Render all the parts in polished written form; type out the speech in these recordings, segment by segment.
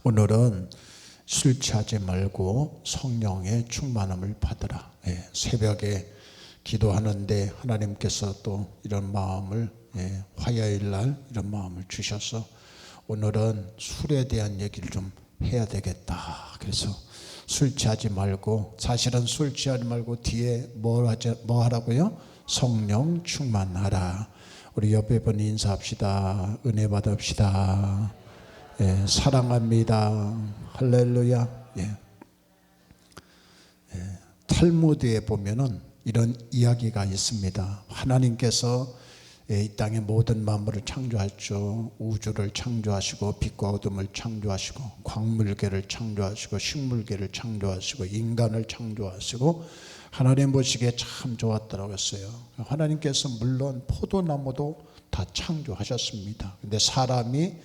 오늘은 술 취하지 말고 성령의 충만함을 받으라. 새벽에 기도하는데 하나님께서 또 이런 마음을 화요일 날 이런 마음을 주셔서 오늘은 술에 대한 얘기를 좀 해야 되겠다. 그래서 술 취하지 말고, 사실은 술 취하지 말고 뒤에 뭐 하라고요? 성령 충만하라. 우리 옆에 분 인사합시다. 은혜 받읍시다. 사랑합니다. 할렐루야. 탈무드에 보면은 이런 이야기가 있습니다. 하나님께서 이 땅의 모든 만물을 창조하셨죠. 우주를 창조하시고 빛과 어둠을 창조하시고 광물계를 창조하시고 식물계를 창조하시고 인간을 창조하시고 하나님 보시기에 참 좋았더라고 했어요. 하나님께서 물론 포도나무도 다 창조하셨습니다. 근데 사람이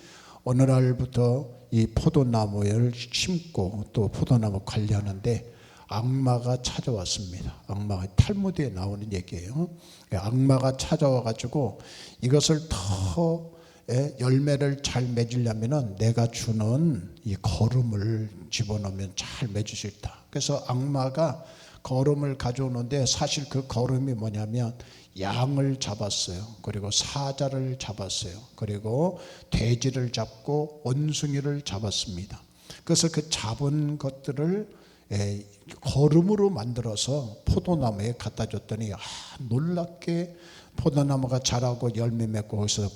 어느 날부터 이 포도나무를 심고 또 포도나무 관리하는데 악마가 찾아왔습니다. 악마가 탈무드에 나오는 얘기예요. 악마가 찾아와가지고 이것을 더 열매를 잘 맺으려면은 내가 주는 이 거름을 집어넣으면 잘 맺을 수 있다. 그래서 악마가 거름을 가져오는데 사실 그 거름이 뭐냐면 양을 잡았어요. 그리고 사자를 잡았어요. 그리고 돼지를 잡고 원숭이를 잡았습니다. 그래서 그 잡은 것들을 거름으로 만들어서 포도나무에 갖다 줬더니 놀랍게 포도나무가 자라고 열매 맺고 거기서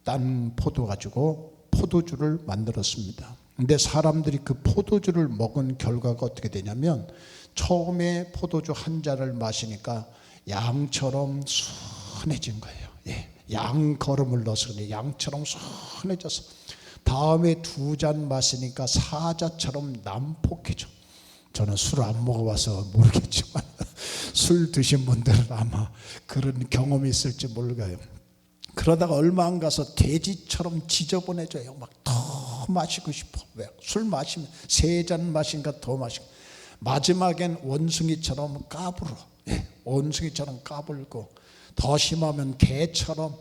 딴 포도 가지고 포도주를 만들었습니다. 근데 사람들이 그 포도주를 먹은 결과가 어떻게 되냐면 처음에 포도주 한 잔을 마시니까 양처럼 순해진 거예요. 양 거름을 넣어서 양처럼 순해져서 다음에 두 잔 마시니까 사자처럼 난폭해져. 저는 술 안 먹어봐서 모르겠지만 술 드신 분들은 아마 그런 경험이 있을지 몰라요. 그러다가 얼마 안 가서 돼지처럼 지저분해져요. 막 더 마시고 싶어. 왜? 술 마시면 3잔 마시니까 더 마시고 마지막엔 원숭이처럼 까불어. 원숭이처럼 까불고 더 심하면 개처럼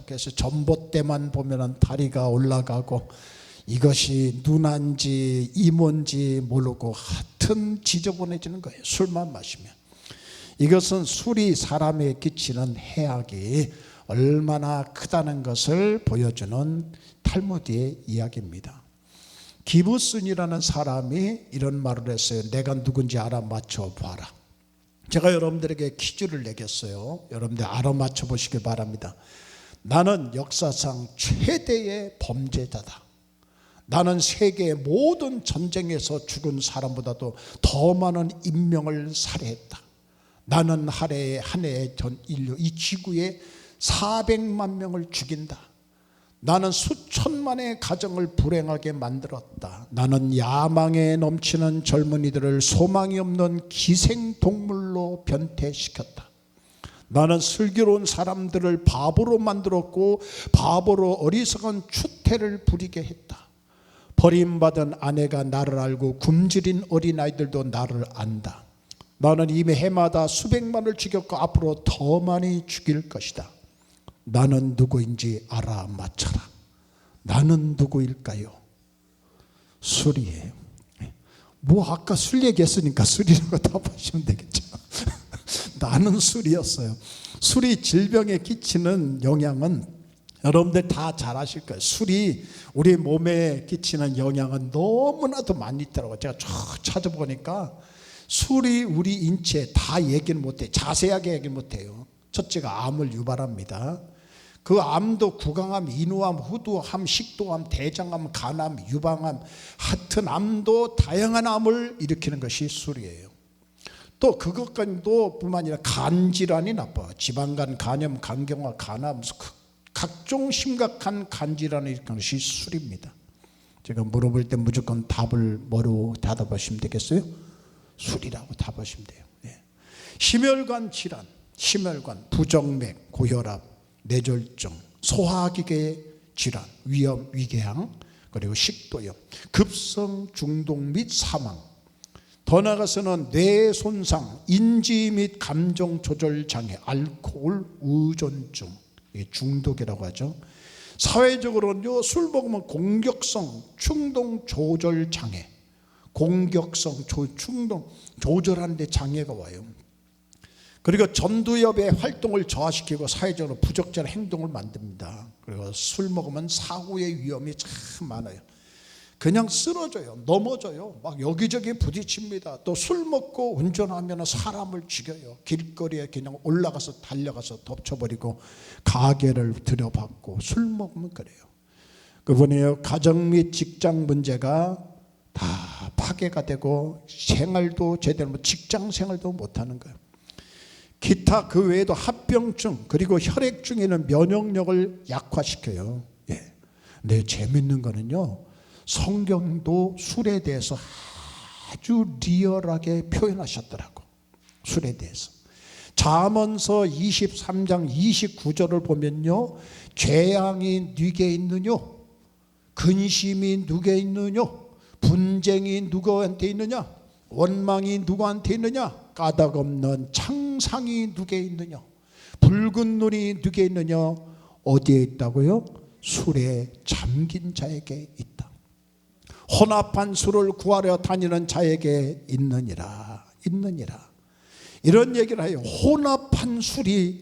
그래서 전봇대만 보면 다리가 올라가고 이것이 눈안지 이모인지 모르고 하여튼 지저분해지는 거예요. 술만 마시면. 이것은 술이 사람에게 끼치는 해악이 얼마나 크다는 것을 보여주는 탈무드의 이야기입니다. 기브슨이라는 사람이 이런 말을 했어요. 내가 누군지 알아맞혀봐라. 제가 여러분들에게 퀴즈를 내겠어요. 여러분들 알아맞혀 보시기 바랍니다. 나는 역사상 최대의 범죄자다. 나는 세계의 모든 전쟁에서 죽은 사람보다도 더 많은 인명을 살해했다. 나는 한 해에 전 인류 이 지구에 400만 명을 죽인다. 나는 수천만의 가정을 불행하게 만들었다. 나는 야망에 넘치는 젊은이들을 소망이 없는 기생동물로 변태시켰다. 나는 슬기로운 사람들을 바보로 만들었고 바보로 어리석은 추태를 부리게 했다. 버림받은 아내가 나를 알고 굶주린 어린아이들도 나를 안다. 나는 이미 해마다 수백만을 죽였고 앞으로 더 많이 죽일 것이다. 나는 누구인지 알아맞혀라. 나는 누구일까요? 술이에요. 뭐 아까 술 얘기했으니까 술이라고 답하시면 되겠죠. 나는 술이었어요. 술이 질병에 끼치는 영향은 여러분들 다 잘 아실 거예요. 술이 우리 몸에 끼치는 영향은 너무나도 많이 있더라고요. 제가 쭉 찾아보니까 술이 우리 인체에 다 얘기는 못해요. 자세하게 얘기는 못해요. 첫째가 암을 유발합니다. 그 암도 구강암, 인후암, 후두암, 식도암, 대장암, 간암, 유방암, 하여튼 암도 다양한 암을 일으키는 것이 술이에요. 또 그것까지도 뿐만 아니라 간질환이 나빠요. 지방간, 간염, 간경화, 간암, 각종 심각한 간질환을 일으키는 것이 술입니다. 제가 물어볼 때 무조건 답을 뭐로 대답하시면 되겠어요? 술이라고 답하시면 돼요. 심혈관 질환, 심혈관, 부정맥, 고혈압, 뇌졸중, 소화기계 질환, 위염, 위궤양, 그리고 식도염, 급성 중독 및 사망, 더 나아가서는 뇌 손상, 인지 및 감정 조절 장애, 알코올 의존증, 중독이라고 하죠. 사회적으로는요, 술 먹으면 공격성 충동 조절 장애, 공격성 충동 조절하는 데 장애가 와요. 그리고 전두엽의 활동을 저하시키고 사회적으로 부적절한 행동을 만듭니다. 그리고 술 먹으면 사고의 위험이 참 많아요. 그냥 쓰러져요, 넘어져요, 막 여기저기 부딪힙니다. 또 술 먹고 운전하면 사람을 죽여요. 길거리에 그냥 올라가서 달려가서 덮쳐버리고 가게를 들여받고, 술 먹으면 그래요. 그분이요, 가정 및 직장 문제가 다 파괴가 되고 생활도 제대로 직장 생활도 못하는 거예요. 기타 그 외에도 합병증, 그리고 혈액중에는 면역력을 약화시켜요. 예. 근데 재밌는 거는요, 성경도 술에 대해서 아주 리얼하게 표현하셨더라고. 술에 대해서 잠언서 23장 29절을 보면요, 죄악이 네게 있느냐, 근심이 누게 있느냐, 분쟁이 누구한테 있느냐, 원망이 누구한테 있느냐, 까닭 없는 창상이 누게 있느냐, 붉은 눈이 누게 있느냐, 어디에 있다고요? 술에 잠긴 자에게 있다. 혼합한 술을 구하려 다니는 자에게 있느니라. 이런 얘기를 해요. 혼합한 술이,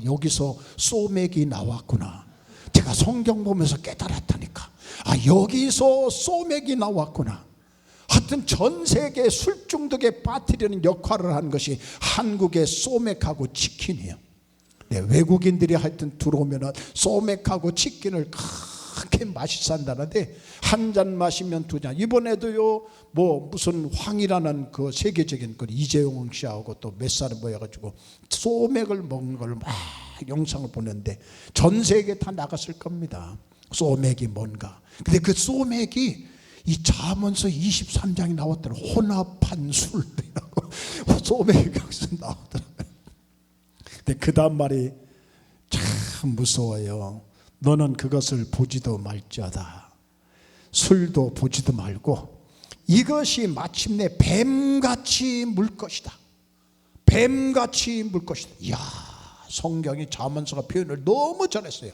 여기서 소맥이 나왔구나. 제가 성경 보면서 깨달았다니까. 여기서 소맥이 나왔구나. 하여튼 전 세계 술 중독에 빠뜨리는 역할을 한 것이 한국의 소맥하고 치킨이에요. 네, 외국인들이 하여튼 들어오면 소맥하고 치킨을 그렇게 맛있어 한다는데, 한 잔 마시면 두 잔. 이번에도요, 무슨 황이라는 그 세계적인 그 이재용 씨하고 또 몇 사람 모여가지고 소맥을 먹는 걸 막 영상을 보는데, 전 세계 다 나갔을 겁니다. 소맥이 뭔가. 근데 그 소맥이 이 잠언서 23장이 나왔더라. 혼합한 술이라고 소맥이 여기서 나오더라고요. 근데 그 다음 말이 참 무서워요. 너는 그것을 보지도 말지어다. 술도 보지도 말고 이것이 마침내 뱀같이 물 것이다. 뱀같이 물 것이다. 이야, 성경이 잠언서가 표현을 너무 잘했어요.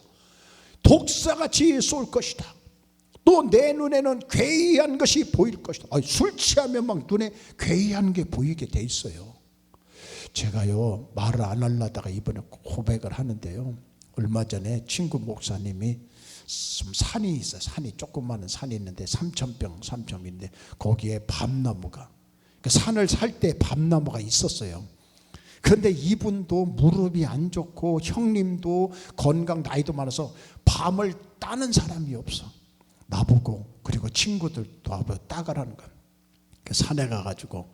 독사같이 쏠 것이다. 또 내 눈에는 괴이한 것이 보일 것이다. 술 취하면 막 눈에 괴이한 게 보이게 돼 있어요. 제가요, 말을 안 하려다가 이번에 고백을 하는데요, 얼마 전에 친구 목사님이 좀 산이 있어요. 조그마한 산이 있는데 3,000평인데 거기에 밤나무가, 그 산을 살 때 밤나무가 있었어요. 그런데 이분도 무릎이 안 좋고 형님도 건강 나이도 많아서 밤을 따는 사람이 없어. 나보고 그리고 친구들도 나보고 따가라는 거야. 산에 가가지고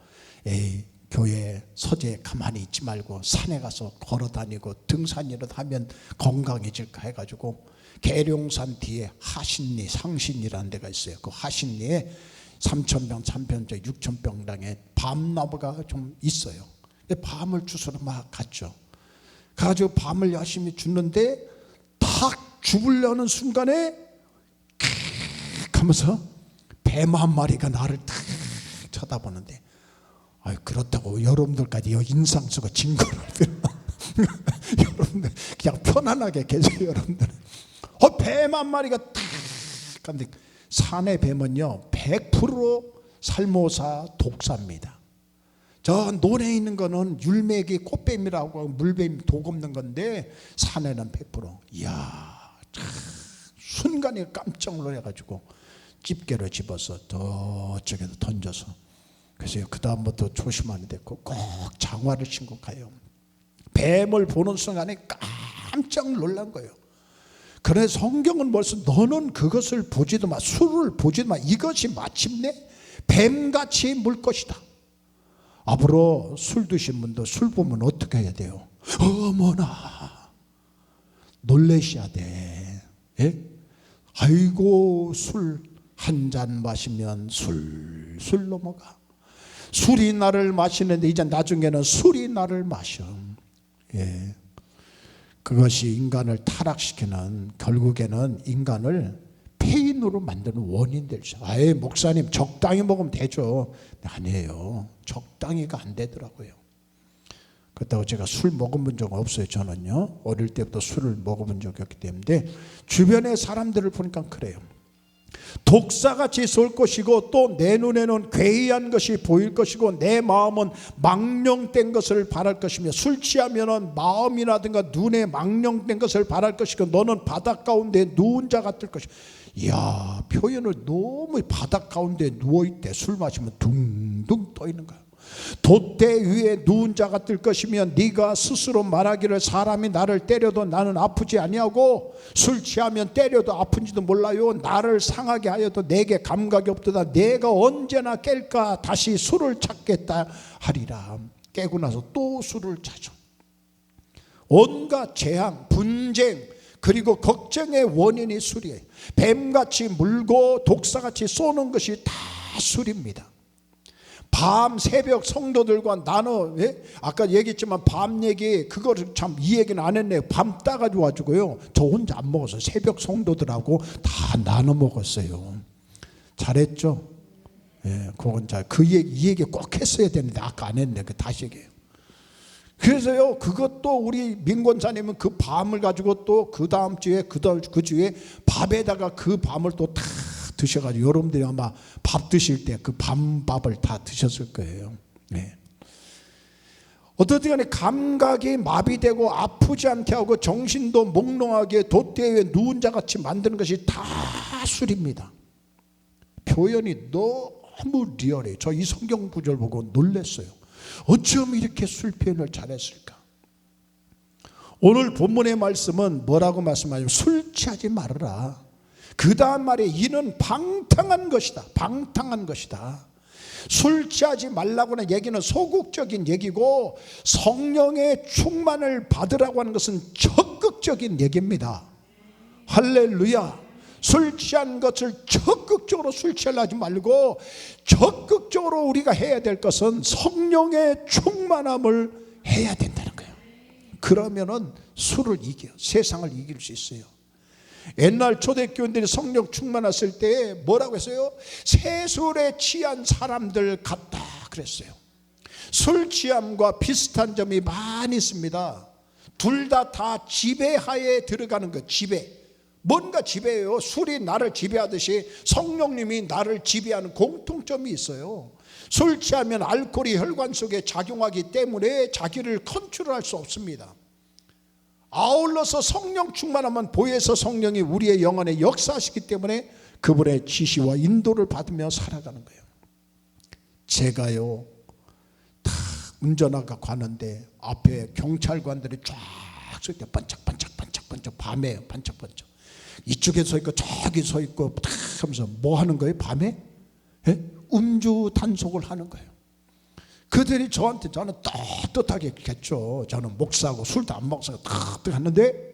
교회 서재에 가만히 있지 말고 산에 가서 걸어다니고 등산이라도 하면 건강해질까 해가지고 계룡산 뒤에 하신리 상신리라는 데가 있어요. 그 하신리에 3,000평, 3,000평, 6,000평당에 밤나무가 좀 있어요. 밤을 주스러 막 갔죠. 가가지고 밤을 열심히 줍는데 탁 죽으려는 순간에 하면서 뱀 한 마리가 나를 탁 쳐다보는데, 그렇다고 여러분들까지 인상 쓰고 징그러워. 여러분들 그냥 편안하게 계세요. 여러분들 뱀 한 마리가 탁 근데 산의 뱀은요 100% 살모사 독사입니다. 저 논에 있는 거는 율매기 꽃뱀이라고 물뱀 독 없는 건데 산에는 100%. 이야, 순간에 깜짝 놀라가지고 집게로 집어서 저쪽에서 던져서, 그래서 그 다음부터 조심하는데 꼭 장화를 신고 가요. 뱀을 보는 순간에 깜짝 놀란 거예요. 그래서 성경은 벌써 너는 그것을 보지도 마, 술을 보지도 마, 이것이 마침내 뱀같이 물 것이다. 앞으로 술 드신 분도 술 보면 어떻게 해야 돼요? 어머나 놀라셔야 돼. 예? 아이고, 술 한 잔 마시면 술술 넘어가. 술이 나를 마시는데 이제 나중에는 술이 나를 마셔. 예. 그것이 인간을 타락시키는, 결국에는 인간을 폐인으로 만드는 원인 될 수. 목사님 적당히 먹으면 되죠. 아니에요. 적당히가 안 되더라고요. 그렇다고 제가 술 먹어본 적은 없어요. 저는요, 어릴 때부터 술을 먹어본 적이 없기 때문에. 주변의 사람들을 보니까 그래요. 독사같이 쏠 것이고 또 내 눈에는 괴이한 것이 보일 것이고 내 마음은 망령된 것을 바랄 것이며, 술 취하면은 마음이라든가 눈에 망령된 것을 바랄 것이고 너는 바닷 가운데 누운 자 같을 것이고. 이야, 표현을 너무 바닷 가운데 누워있대. 술 마시면 둥둥 떠 있는 거야. 돛대 위에 누운 자 같을 것이며 네가 스스로 말하기를 사람이 나를 때려도 나는 아프지 아니하고 술 취하면 때려도 아픈지도 몰라요. 나를 상하게 하여도 내게 감각이 없도다. 내가 언제나 깰까 다시 술을 찾겠다 하리라. 깨고 나서 또 술을 찾아. 온갖 재앙, 분쟁, 그리고 걱정의 원인이 술이에요. 뱀같이 물고 독사같이 쏘는 것이 다 술입니다. 밤 새벽 성도들과 나눠, 아까 얘기했지만 밤 얘기, 그거를 참 이 얘기는 안 했네요. 밤 따가지고 와가지고요, 저 혼자 안 먹었어요. 새벽 성도들하고 다 나눠 먹었어요. 잘했죠? 예, 그건 이 얘기 꼭 했어야 되는데 아까 안 했네. 다시 얘기해요. 그래서요, 그것도 우리 민권사님은 그 밤을 가지고 또 그 다음 주에 그 주에 밥에다가 그 밤을 또 다 드셔가지고, 여러분들이 아마 밥 드실 때 그 밤밥을 다 드셨을 거예요. 네. 어떻든 간에 감각이 마비되고 아프지 않게 하고 정신도 몽롱하게 돛대에 누운 자같이 만드는 것이 다 술입니다. 표현이 너무 리얼해요. 저 이 성경 구절 보고 놀랐어요. 어쩜 이렇게 술 표현을 잘했을까? 오늘 본문의 말씀은 뭐라고 말씀하냐면 술 취하지 말아라. 그 다음 말에 이는 방탕한 것이다. 방탕한 것이다. 술 취하지 말라고는 얘기는 소극적인 얘기고, 성령의 충만을 받으라고 하는 것은 적극적인 얘기입니다. 할렐루야. 술 취한 것을 적극적으로 술 취하려 하지 말고 적극적으로 우리가 해야 될 것은 성령의 충만함을 해야 된다는 거예요. 그러면은 술을 이겨요. 세상을 이길 수 있어요. 옛날 초대교인들이 성령 충만했을 때 뭐라고 했어요? 새술에 취한 사람들 같다 그랬어요. 술 취함과 비슷한 점이 많이 있습니다. 둘 다 지배하에 들어가는 것. 지배. 뭔가 지배해요. 술이 나를 지배하듯이 성령님이 나를 지배하는 공통점이 있어요. 술 취하면 알코올이 혈관 속에 작용하기 때문에 자기를 컨트롤할 수 없습니다. 아울러서 성령 충만하면 보혜사 성령이 우리의 영혼에 역사하시기 때문에 그분의 지시와 인도를 받으며 살아가는 거예요. 제가요, 다 운전하고 가는데 앞에 경찰관들이 쫙 서 있대. 반짝반짝 밤에 반짝반짝. 이쪽에 서 있고 저기 서 있고 탁 하면서 뭐 하는 거예요? 밤에? 음주 단속을 하는 거예요. 그들이 저는 떳떳하게 했죠. 저는 목사고 술도 안 먹어서 딱 했는데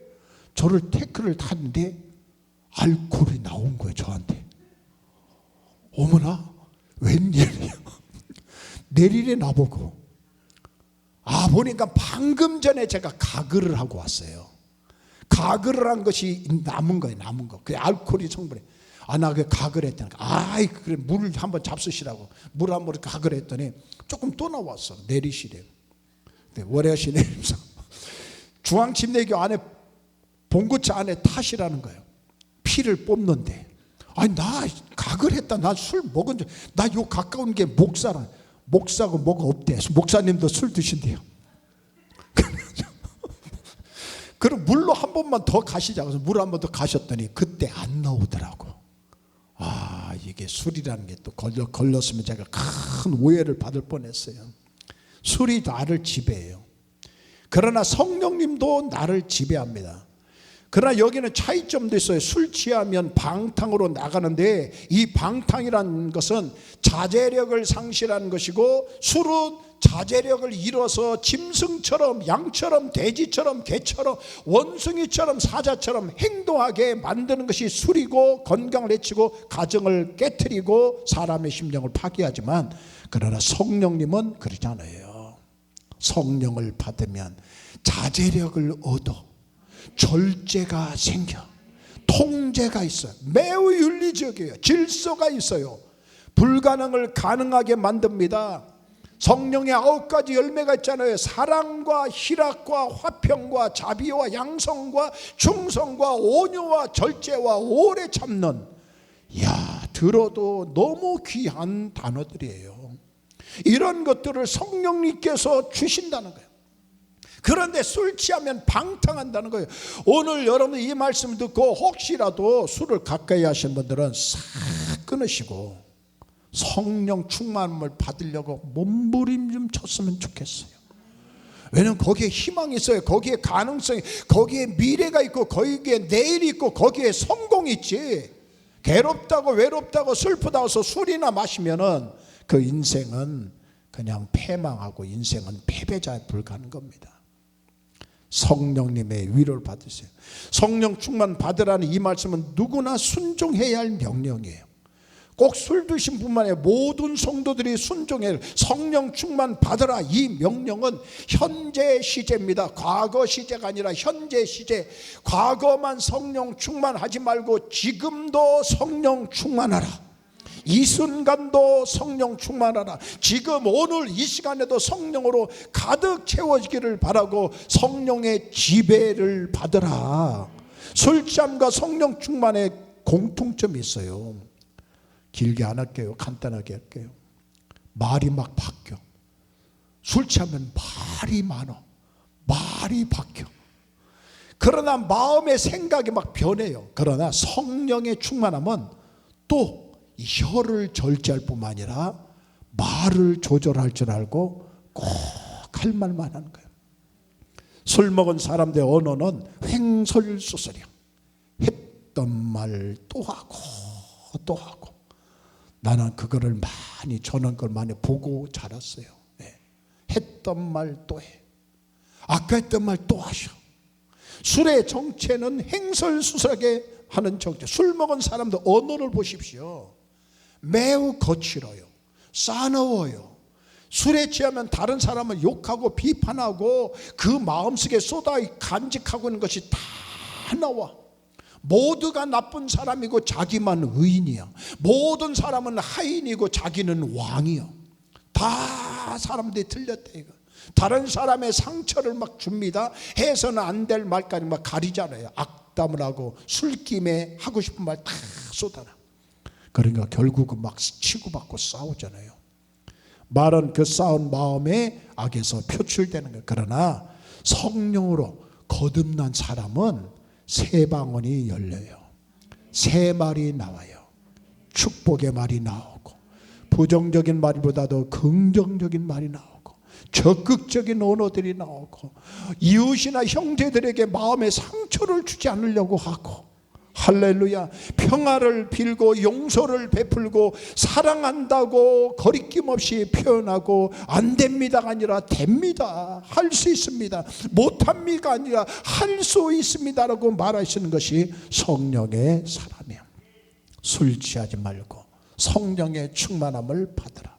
저를 태클을 탔는데 알코올이 나온 거예요. 저한테. 어머나, 웬일이야. 내리래 나보고. 보니까 방금 전에 제가 가글을 하고 왔어요. 가글을 한 것이 남은 거예요. 남은 거. 그 알코올이 성분에. 나 그 가글 했다니까. 그래, 물을 한번 잡수시라고. 물 한 모금 가글 했더니 조금 또 나왔어. 내리시래요. 월야시 내리면서 중앙침례교 안에 봉구차 안에 타시라는 거예요. 피를 뽑는데. 나 가글 했다. 나 술 먹은 적. 나 요 가까운 게 목사라. 목사고 뭐가 없대. 목사님도 술 드신대요. 그럼 물로 한 번만 더 가시자고 해서 물 한 번 더 가셨더니 그때 안 나오더라고. 이게 술이라는 게 또 걸렸으면 제가 큰 오해를 받을 뻔했어요. 술이 나를 지배해요. 그러나 성령님도 나를 지배합니다. 그러나 여기는 차이점도 있어요. 술 취하면 방탕으로 나가는데 이 방탕이라는 것은 자제력을 상실하는 것이고, 술은 자제력을 잃어서 짐승처럼, 양처럼, 돼지처럼, 개처럼, 원숭이처럼, 사자처럼 행동하게 만드는 것이 술이고, 건강을 해치고 가정을 깨트리고 사람의 심령을 파괴하지만, 그러나 성령님은 그러지 않아요. 성령을 받으면 자제력을 얻어 절제가 생겨, 통제가 있어요. 매우 윤리적이에요. 질서가 있어요. 불가능을 가능하게 만듭니다. 성령의 9가지 열매가 있잖아요. 사랑과 희락과 화평과 자비와 양성과 충성과 온유와 절제와 오래 참는. 이야, 들어도 너무 귀한 단어들이에요. 이런 것들을 성령님께서 주신다는 거예요. 그런데 술 취하면 방탕한다는 거예요. 오늘 여러분 이 말씀 듣고 혹시라도 술을 가까이 하시는 분들은 싹 끊으시고 성령 충만함을 받으려고 몸부림 좀 쳤으면 좋겠어요. 왜냐하면 거기에 희망이 있어요. 거기에 가능성이, 거기에 미래가 있고, 거기에 내일이 있고, 거기에 성공이 있지. 괴롭다고 외롭다고 슬프다고 해서 술이나 마시면은 그 인생은 그냥 패망하고 인생은 패배자에 불과한 겁니다. 성령님의 위로를 받으세요. 성령 충만 받으라는 이 말씀은 누구나 순종해야 할 명령이에요. 꼭 술 드신 뿐만 아니라 모든 성도들이 순종해야, 성령 충만 받으라, 이 명령은 현재 시제입니다. 과거 시제가 아니라 현재 시제. 과거만 성령 충만하지 말고 지금도 성령 충만하라. 이 순간도 성령 충만하라. 지금 오늘 이 시간에도 성령으로 가득 채워지기를 바라고 성령의 지배를 받으라. 술취함과 성령 충만의 공통점이 있어요. 길게 안 할게요. 간단하게 할게요. 말이 막 바뀌어. 술 취하면 말이 많아. 말이 바뀌어. 그러나 마음의 생각이 막 변해요. 그러나 성령의 충만함은 또 혀를 절제할 뿐만 아니라 말을 조절할 줄 알고 꼭 할 말만 하는 거예요. 술 먹은 사람들의 언어는 횡설수설이야. 했던 말 또 하고 또 하고. 나는 그거를 많이, 저는 그걸 많이 보고 자랐어요. 네. 했던 말 또 해. 아까 했던 말 또 하셔. 술의 정체는 횡설수설하게 하는 정체. 술 먹은 사람들 언어를 보십시오. 매우 거칠어요. 싸나워요. 술에 취하면 다른 사람을 욕하고 비판하고 그 마음속에 쏟아 간직하고 있는 것이 다 나와. 모두가 나쁜 사람이고 자기만 의인이야. 모든 사람은 하인이고 자기는 왕이야. 다 사람들이 틀렸다 이거. 다른 사람의 상처를 막 줍니다. 해서는 안 될 말까지 막 가리잖아요. 악담을 하고 술김에 하고 싶은 말 다 쏟아나. 그러니까 결국은 막 치고받고 싸우잖아요. 말은 그 싸운 마음에 악에서 표출되는 거예요. 그러나 성령으로 거듭난 사람은 새 방언이 열려요. 새 말이 나와요. 축복의 말이 나오고, 부정적인 말보다도 긍정적인 말이 나오고, 적극적인 언어들이 나오고, 이웃이나 형제들에게 마음의 상처를 주지 않으려고 하고, 할렐루야. 평화를 빌고 용서를 베풀고 사랑한다고 거리낌 없이 표현하고, 안 됩니다가 아니라 됩니다, 할 수 있습니다, 못합니다가 아니라 할 수 있습니다라고 말하시는 것이 성령의 사람이에요. 술 취하지 말고 성령의 충만함을 받으라.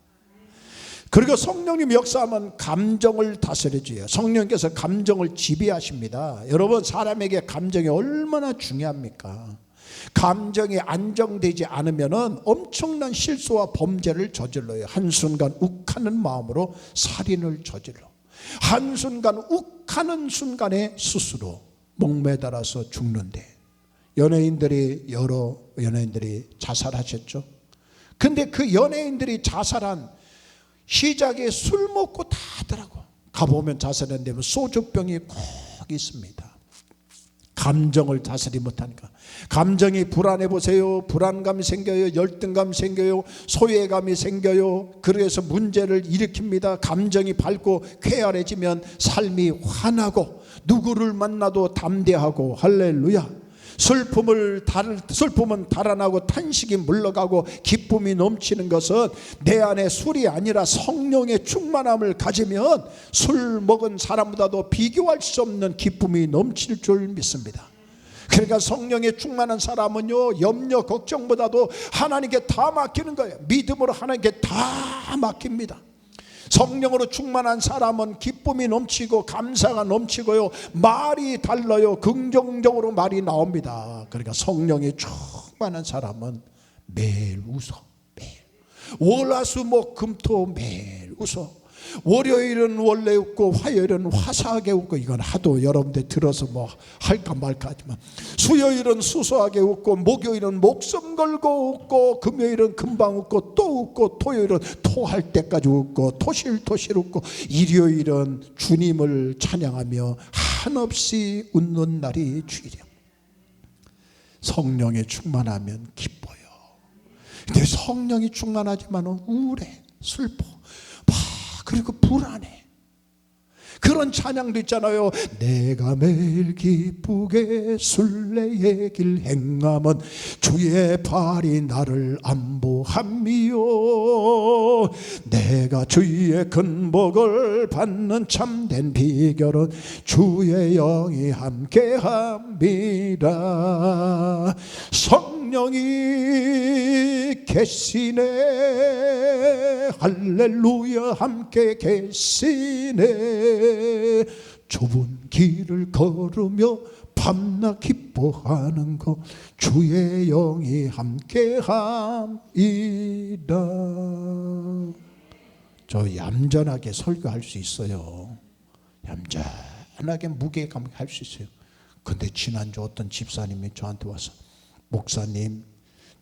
그리고 성령님 역사하면 감정을 다스려줘요. 성령께서 감정을 지배하십니다. 여러분, 사람에게 감정이 얼마나 중요합니까? 감정이 안정되지 않으면 엄청난 실수와 범죄를 저질러요. 한순간 욱하는 마음으로 살인을 저질러, 한순간 욱하는 순간에 스스로 목매달아서 죽는데, 여러 연예인들이 자살하셨죠. 근데 그 연예인들이 자살한 시작에 술 먹고 다 하더라고. 가보면 자살했는데 소주병이 꼭 있습니다. 감정을 다스리 못하니까. 감정이 불안해 보세요. 불안감이 생겨요. 열등감이 생겨요. 소외감이 생겨요. 그래서 문제를 일으킵니다. 감정이 밝고 쾌활해지면 삶이 환하고 누구를 만나도 담대하고, 할렐루야. 슬픔은 달아나고 탄식이 물러가고 기쁨이 넘치는 것은 내 안에 술이 아니라 성령의 충만함을 가지면 술 먹은 사람보다도 비교할 수 없는 기쁨이 넘칠 줄 믿습니다. 그러니까 성령의 충만한 사람은요, 염려 걱정보다도 하나님께 다 맡기는 거예요. 믿음으로 하나님께 다 맡깁니다. 성령으로 충만한 사람은 기쁨이 넘치고 감사가 넘치고요, 말이 달라요. 긍정적으로 말이 나옵니다. 그러니까 성령이 충만한 사람은 매일 웃어. 매일 월화수목금토 매일 웃어. 월요일은 원래 웃고 화요일은 화사하게 웃고, 이건 하도 여러분들 들어서 뭐 할까 말까 하지만, 수요일은 수수하게 웃고, 목요일은 목숨 걸고 웃고, 금요일은 금방 웃고, 또 웃고, 토요일은 토할 때까지 웃고, 토실토실 웃고, 일요일은 주님을 찬양하며 한없이 웃는 날이 주일이야. 성령에 충만하면 기뻐요. 근데 성령이 충만하지만 우울해, 슬퍼, 그리고 불안해. 그런 찬양도 있잖아요. 내가 매일 기쁘게 순례의 길 행함은 주의 발이 나를 안보함이요, 내가 주의 큰 복을 받는 참된 비결은 주의 영이 함께함이라. 성령이 계시네, 할렐루야, 함께 계시네. 좁은 길을 걸으며 밤낮 기뻐하는 것 주의 영이 함께함이라. 저 얌전하게 설교할 수 있어요. 얌전하게 무게감 할 수 있어요. 근데 지난주 어떤 집사님이 저한테 와서, 목사님,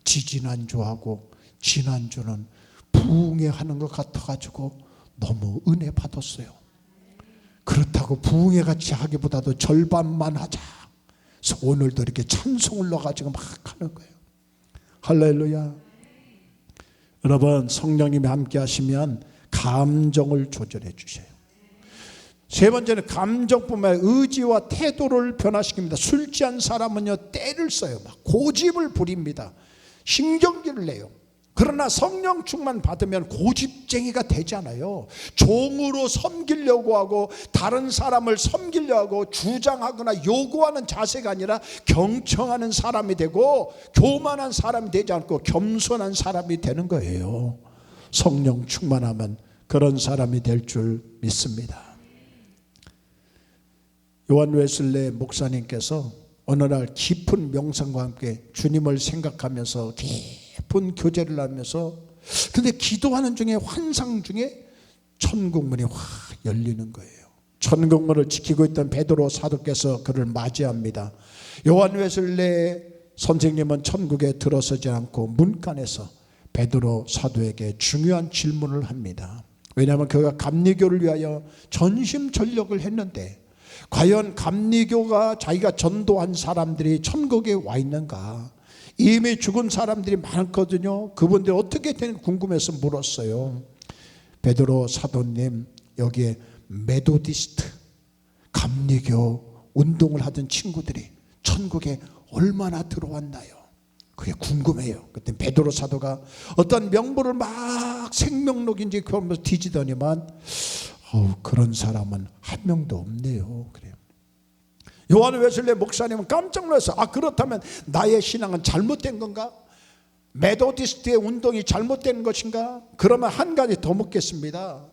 지지난주하고 지난주는 부흥회 하는 것 같아가지고 너무 은혜 받았어요. 그렇다고 부흥회 같이 하기보다도 절반만 하자. 그래서 오늘도 이렇게 찬송을 넣어가지고 막 하는 거예요. 할렐루야. 여러분, 성령님이 함께 하시면 감정을 조절해 주셔요. 세 번째는 감정뿐만 아니라 의지와 태도를 변화시킵니다. 술 취한 사람은요, 때를 써요. 막 고집을 부립니다. 신경질을 내요. 그러나 성령 충만 받으면 고집쟁이가 되잖아요. 종으로 섬기려고 하고, 다른 사람을 섬기려고 하고, 주장하거나 요구하는 자세가 아니라 경청하는 사람이 되고, 교만한 사람이 되지 않고 겸손한 사람이 되는 거예요. 성령 충만하면 그런 사람이 될 줄 믿습니다. 요한 웨슬레 목사님께서 어느 날 깊은 명상과 함께 주님을 생각하면서 깊은 교제를 하면서, 근데 기도하는 중에 환상 중에 천국문이 확 열리는 거예요. 천국문을 지키고 있던 베드로 사도께서 그를 맞이합니다. 요한 웨슬레 선생님은 천국에 들어서지 않고 문간에서 베드로 사도에게 중요한 질문을 합니다. 왜냐하면 그가 감리교를 위하여 전심전력을 했는데, 과연 감리교가 자기가 전도한 사람들이 천국에 와 있는가? 이미 죽은 사람들이 많거든요. 그분들이 어떻게 되는지 궁금해서 물었어요. 베드로 사도님, 여기에 메도디스트, 감리교 운동을 하던 친구들이 천국에 얼마나 들어왔나요? 그게 궁금해요. 그때 베드로 사도가 어떤 명부를 막 생명록인지 그러면서 뒤지더니만 그런 사람은 한 명도 없네요. 그래요. 요한 웨슬레 목사님은 깜짝 놀라서, 그렇다면 나의 신앙은 잘못된 건가? 메도디스트의 운동이 잘못된 것인가? 그러면 한 가지 더 묻겠습니다.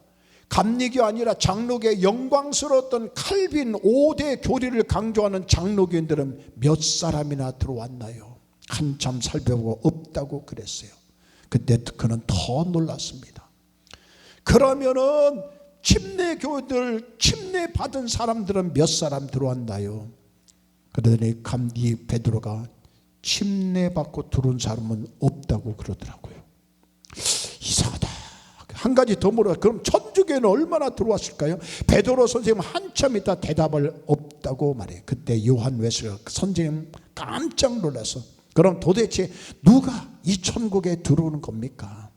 감리교 아니라 장로교의 영광스러웠던 칼빈 5대 교리를 강조하는 장로교인들은 몇 사람이나 들어왔나요? 한참 살펴보고 없다고 그랬어요. 그때 그는 더 놀랐습니다. 그러면은 침례교들, 침례 받은 사람들은 몇 사람 들어왔나요? 그러더니 이 베드로가 침례 받고 들어온 사람은 없다고 그러더라고요. 이상하다. 한 가지 더 물어요. 그럼 천주교는 얼마나 들어왔을까요? 베드로 선생님은 한참 있다 대답을 없다고 말해요. 그때 요한 웨슬레 선생님 깜짝 놀라서, 그럼 도대체 누가 이 천국에 들어오는 겁니까?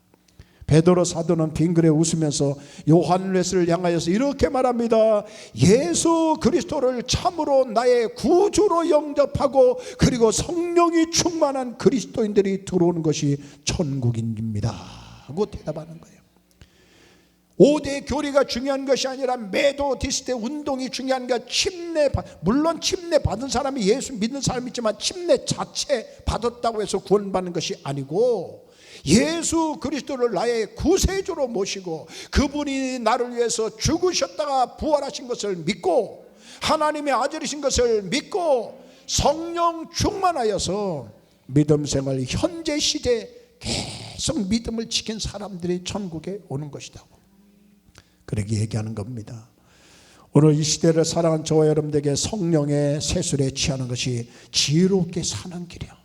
베드로 사도는 빙그레 웃으면서 요한 웨슬레를 향하여서 이렇게 말합니다. 예수 그리스도를 참으로 나의 구주로 영접하고, 그리고 성령이 충만한 그리스도인들이 들어오는 것이 천국입니다 하고 대답하는 거예요. 5대 교리가 중요한 것이 아니라 메도디스트 운동이 중요한 게, 물론 침례 받은 사람이 예수 믿는 사람이 있지만 침례 자체 받았다고 해서 구원받는 것이 아니고, 예수 그리스도를 나의 구세주로 모시고 그분이 나를 위해서 죽으셨다가 부활하신 것을 믿고, 하나님의 아들이신 것을 믿고 성령 충만하여서 믿음 생활, 현재 시대에 계속 믿음을 지킨 사람들이 천국에 오는 것이다. 그렇게 얘기하는 겁니다. 오늘 이 시대를 살아간 저와 여러분들에게 성령의 세술에 취하는 것이 지혜롭게 사는 길이야.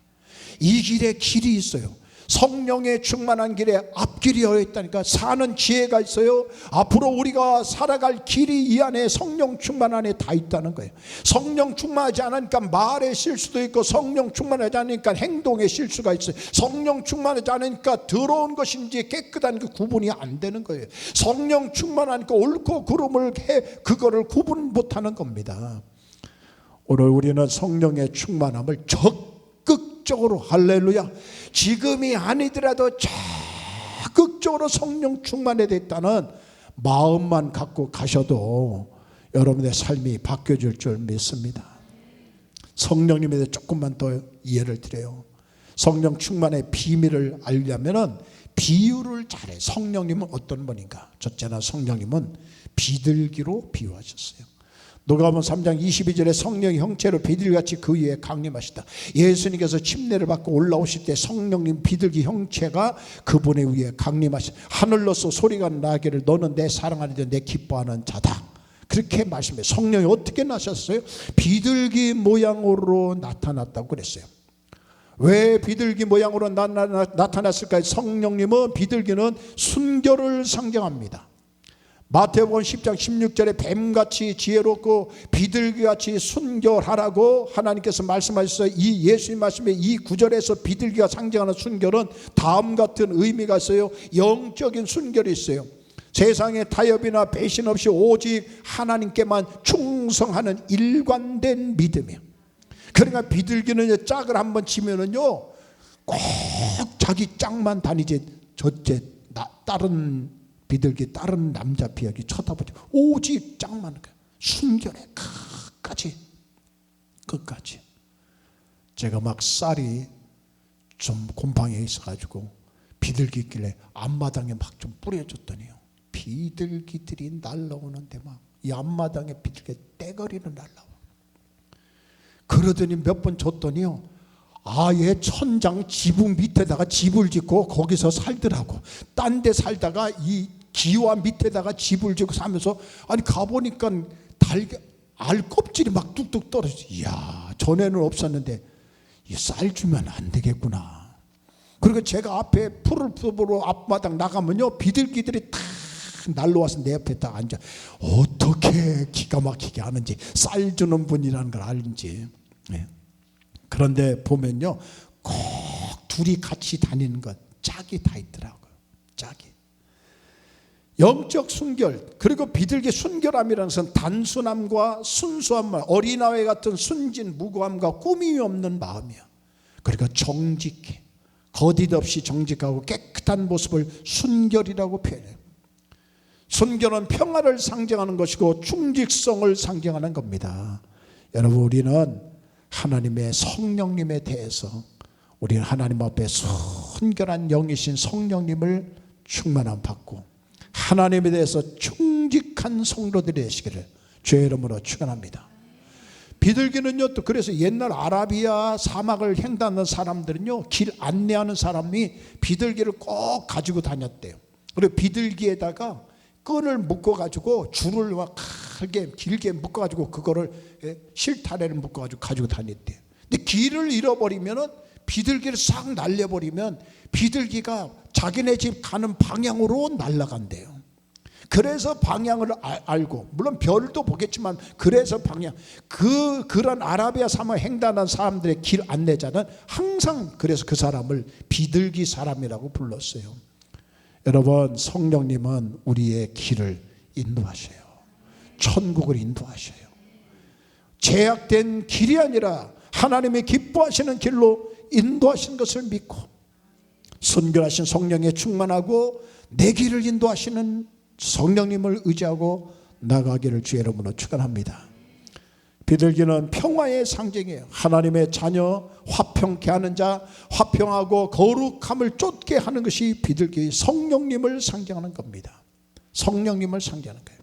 이 길에 길이 있어요. 성령의 충만한 길에 앞길이 있다니까. 사는 지혜가 있어요. 앞으로 우리가 살아갈 길이 이 안에 성령 충만 안에 다 있다는 거예요. 성령 충만하지 않으니까 말에 실수도 있고, 성령 충만하지 않으니까 행동에 실수가 있어요. 성령 충만하지 않으니까 더러운 것인지 깨끗한 그 구분이 안 되는 거예요. 성령 충만하니까 옳고 그름을 그거를 구분 못하는 겁니다. 오늘 우리는 성령의 충만함을 적극적으로, 할렐루야, 지금이 아니더라도 적극적으로 성령 충만에 됐다는 마음만 갖고 가셔도 여러분의 삶이 바뀌어질 줄 믿습니다. 성령님에 대해 조금만 더 이해를 드려요. 성령 충만의 비밀을 알려면 비유를 잘해. 성령님은 어떤 분인가? 첫째는 성령님은 비둘기로 비유하셨어요. 누가복음 3장 22절에 성령이 형체로 비둘기같이 그 위에 강림하시다. 예수님께서 침례를 받고 올라오실 때 성령님 비둘기 형체가 그분의 위에 강림하시다. 하늘로서 소리가 나기를 너는 내 사랑하는 자, 내 기뻐하는 자다. 그렇게 말씀해요. 성령이 어떻게 나셨어요? 비둘기 모양으로 나타났다고 그랬어요. 왜 비둘기 모양으로 나타났을까요? 성령님은, 비둘기는 순결을 상징합니다. 마태복음 10장 16절에 뱀같이 지혜롭고 비둘기같이 순결하라고 하나님께서 말씀하셨어요. 이 예수님 말씀에 이 구절에서 비둘기가 상징하는 순결은 다음 같은 의미가 있어요. 영적인 순결이 있어요. 세상에 타협이나 배신 없이 오직 하나님께만 충성하는 일관된 믿음이에요. 그러니까 비둘기는 짝을 한번 치면은요, 꼭 자기 짝만 다니지 저째 다른 비둘기, 다른 남자 비둘기 쳐다보지. 오직 짝만, 순결해. 끝까지. 제가 막 쌀이 좀 곰팡이에 있어가지고 비둘기 있길래 앞마당에 막 좀 뿌려줬더니요, 비둘기들이 날라오는데 막 이 앞마당에 비둘기 떼거리는 날라와. 그러더니 몇 번 줬더니요, 아예 천장 지붕 밑에다가 집을 짓고 거기서 살더라고. 딴 데 살다가 이 기와 밑에다가 집을 짓고 사면서, 아니 가보니까 알 껍질이 막 뚝뚝 떨어져. 이야, 전에는 없었는데 이 쌀 주면 안 되겠구나. 그리고 제가 앞에 풀을 뽑으러 앞마당 나가면요, 비둘기들이 다 날라와서 내 옆에 딱 앉아. 어떻게 기가 막히게 하는지, 쌀 주는 분이라는 걸 알는지. 네. 그런데 보면요, 꼭 둘이 같이 다니는 것, 짝이 다 있더라고요. 짝이. 영적 순결, 그리고 비둘기 순결함이라는 것은 단순함과 순수함, 어린아이 같은 순진 무고함과 꾸밈이 없는 마음이야. 그러니까 정직해. 거짓 없이 정직하고 깨끗한 모습을 순결이라고 표현해요. 순결은 평화를 상징하는 것이고 충직성을 상징하는 겁니다. 여러분, 우리는 하나님의 성령님에 대해서, 우리는 하나님 앞에 순결한 영이신 성령님을 충만함 받고 하나님에 대해서 충직한 성도들이 되시기를 주의 이름으로 축원합니다. 비둘기는요, 또 그래서 옛날 아라비아 사막을 횡단하는 사람들은요, 길 안내하는 사람이 비둘기를 꼭 가지고 다녔대요. 그리고 비둘기에다가 끈을 묶어가지고 줄을 막 길게 묶어가지고 그거를 실타래를 묶어가지고 가지고 다녔대요. 근데 길을 잃어버리면은, 비둘기를 싹 날려버리면 비둘기가 자기네 집 가는 방향으로 날아간대요. 그래서 방향을 알고, 물론 별도 보겠지만, 그래서 방향, 그런 아라비아 사막 횡단한 사람들의 길 안내자는 항상 그래서 그 사람을 비둘기 사람이라고 불렀어요. 여러분, 성령님은 우리의 길을 인도하셔요. 천국을 인도하셔요. 제약된 길이 아니라 하나님이 기뻐하시는 길로 인도하시는 것을 믿고, 순결하신 성령에 충만하고 내 길을 인도하시는 성령님을 의지하고 나가기를 주의 이름으로 축원합니다. 비둘기는 평화의 상징이에요. 하나님의 자녀, 화평케 하는 자, 화평하고 거룩함을 쫓게 하는 것이 비둘기, 성령님을 상징하는 겁니다. 성령님을 상징하는 거예요.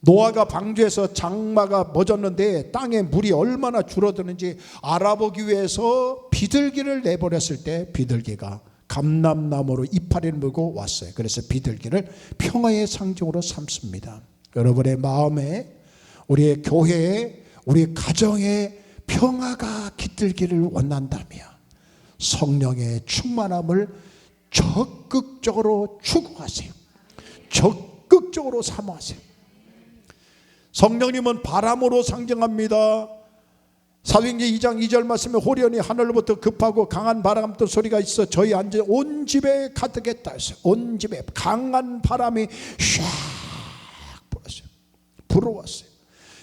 노아가 방주에서 장마가 멎었는데 땅에 물이 얼마나 줄어드는지 알아보기 위해서 비둘기를 내버렸을 때 비둘기가 감람나무로 이파리를 물고 왔어요. 그래서 비둘기를 평화의 상징으로 삼습니다. 여러분의 마음에, 우리의 교회에, 우리 가정에 평화가 깃들기를 원한다며 성령의 충만함을 적극적으로 추구하세요. 적극적으로 사모하세요. 성령님은 바람으로 상징합니다. 사도행전 2장 2절 말씀에 호련히 하늘로부터 급하고 강한 바람 소리가 있어 저희 앉은 온 집에 가득했다 했어요. 온 집에 강한 바람이 샥 불었어요. 불어왔어요.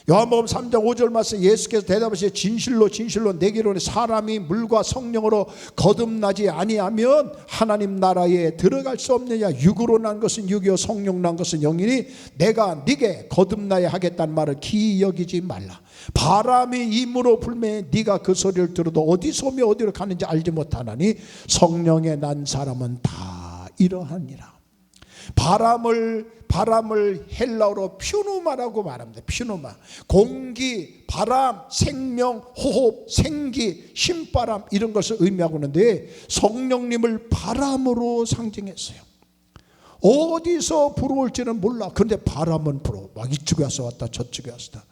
요한복음 3장 5절 말씀 예수께서 대답하시되 진실로 진실로 내게 이르노니 사람이 물과 성령으로 거듭나지 아니하면 하나님 나라에 들어갈 수 없느냐. 육으로 난 것은 육이요 성령 난 것은 영이니 내가 네게 거듭나야 하겠다는 말을 기이 여기지 말라. 바람이 임으로 불매 네가 그 소리를 들어도 어디서 오며 어디로 가는지 알지 못하나니 성령에 난 사람은 다 이러하니라. 바람을 헬라어로 퓨누마라고 말합니다. 퓨누마. 공기, 바람, 생명, 호흡, 생기, 신바람 이런 것을 의미하고 있는데 성령님을 바람으로 상징했어요. 어디서 불어올지는 몰라. 그런데 바람은 불어. 막 이쪽에 와서 왔다 저쪽에 왔다.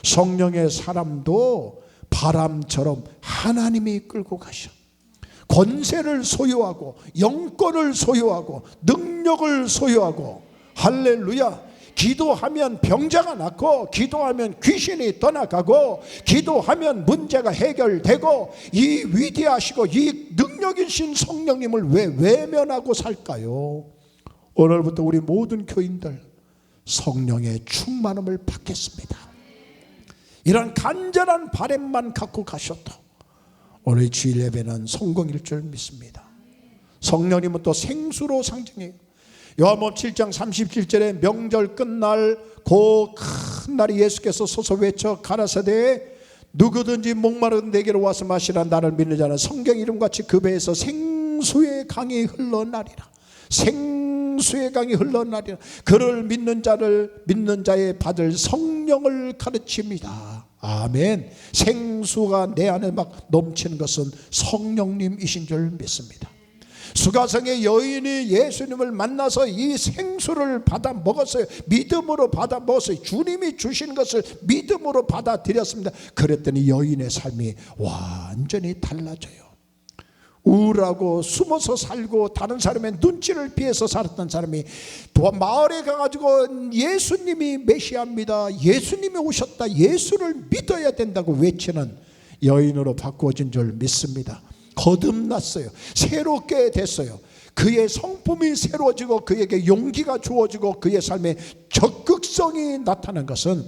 성령의 사람도 바람처럼 하나님이 끌고 가셔. 권세를 소유하고 영권을 소유하고 능력을 소유하고 할렐루야. 기도하면 병자가 낫고 기도하면 귀신이 떠나가고 기도하면 문제가 해결되고 이 위대하시고 이 능력이신 성령님을 왜 외면하고 살까요? 오늘부터 우리 모든 교인들 성령의 충만함을 받겠습니다. 이런 간절한 바람만 갖고 가셔도 오늘 주일 예배는 성공일 줄 믿습니다. 성령님은 또 생수로 상징해요. 요한복음 7장 37절에 명절 끝날 그 큰 날에 예수께서 서서 외쳐 가라사대 누구든지 목마른 내게로 와서 마시라. 나를 믿는 자는 성경 이름같이 그 배에서 생수의 강이 흘러나리라. 생수의 강이 흘러나리라. 그를 믿는 자의 받을 성령을 가르칩니다. 아멘. 생수가 내 안에 막 넘치는 것은 성령님이신 줄 믿습니다. 수가성의 여인이 예수님을 만나서 이 생수를 받아 먹었어요. 믿음으로 받아 먹었어요. 주님이 주신 것을 믿음으로 받아들였습니다. 그랬더니 여인의 삶이 완전히 달라져요. 우울하고 숨어서 살고 다른 사람의 눈치를 피해서 살았던 사람이 또 마을에 가가지고 예수님이 메시아입니다, 예수님이 오셨다, 예수를 믿어야 된다고 외치는 여인으로 바꾸어진 줄 믿습니다. 거듭났어요. 새롭게 됐어요. 그의 성품이 새로워지고 그에게 용기가 주어지고 그의 삶에 적극성이 나타난 것은